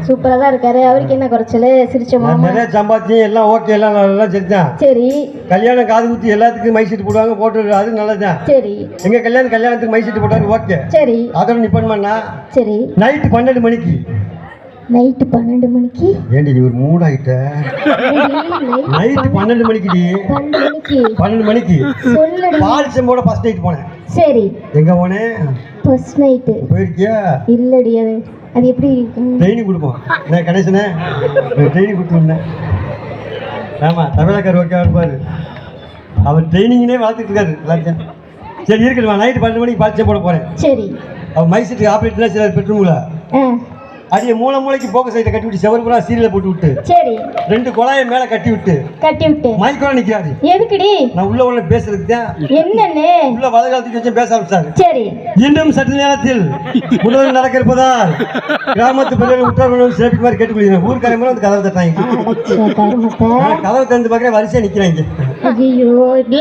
சூப்பரா தான் இருக்காரு. அவருக்கு என்ன குறைச்சல்? சிரிச்ச மாமா நிறைய சம்பாத்தி எல்லாம் ஓகே, எல்லாம் நல்லா சரிதான். சரி. கல்யாணம் காது குத்தி எல்லாத்துக்கும் மை சீட்டு போடுவாங்க, போட்டு அது நல்லதுதான். சரி. எங்க கல்யாணத்துக்கு மை சீட்டு போட்டாரு, ஓகே. சரி. அதோட நிப்பண்ணா. சரி. நைட்டு 12 மணிக்கு. நைட்டு 12 மணிக்கு? ஏண்டி நீ ஒரு மூட் ஆயிட்ட? நைட்டு 12 மணிக்குடி. 12 மணிக்கு சொல்லுடி. பால்சம்போட ஃபர்ஸ்ட் நைட் போனேன். சரி. எங்க போனேன்? ஃபர்ஸ்ட் நைட் போயிருக்கியா? இல்லடி. அது எப்படி ட்ரைனிங் கொடுப்போம். நான் கணேசனே ட்ரைனிங் கொடுத்துருந்தேன். ஆமாம், தமிழக்கார் ஓகே இருப்பார். அவர் ட்ரைனிங்னே வளர்த்துட்டு இருக்காரு எல்லாத்தையும். சரி இருக்கட்டுமா. நைட்டு 12 மணிக்கு பால்சம் போட போகிறேன். சரி. அவர் மைசூருக்கு ஆப்ரேட்லாம் சில பெட்ரூமில் அடியே மூளைக்கு போக்க சைட்டை கட்டி விட்டு செவரு பூரா சீரியலை போட்டு விட்டு. சரி. 2 குழாயை மேலே கட்டி விட்டு மைக்கோட நிற்கிறாரு. எதுக்குடி? நான் உள்ள பேசுறதுக்கு தான். என்னன்னு உள்ள வலகாலத்துக்கு வச்சு பேச ஆரம்பிச்சாரு. சரி. இன்னும் சற்று நேரத்தில் முதல் நடக்க இருப்பதால் கிராமத்து பிள்ளைகள் உற்றார் சிறப்பு மாதிரி கேட்டுக்கொள்கிறேன். ஊர்க்காரங்களும் வந்து கதவை தட்டாங்க. கதவை திறந்து பார்க்குற வரிசையா நிற்கிறாங்க.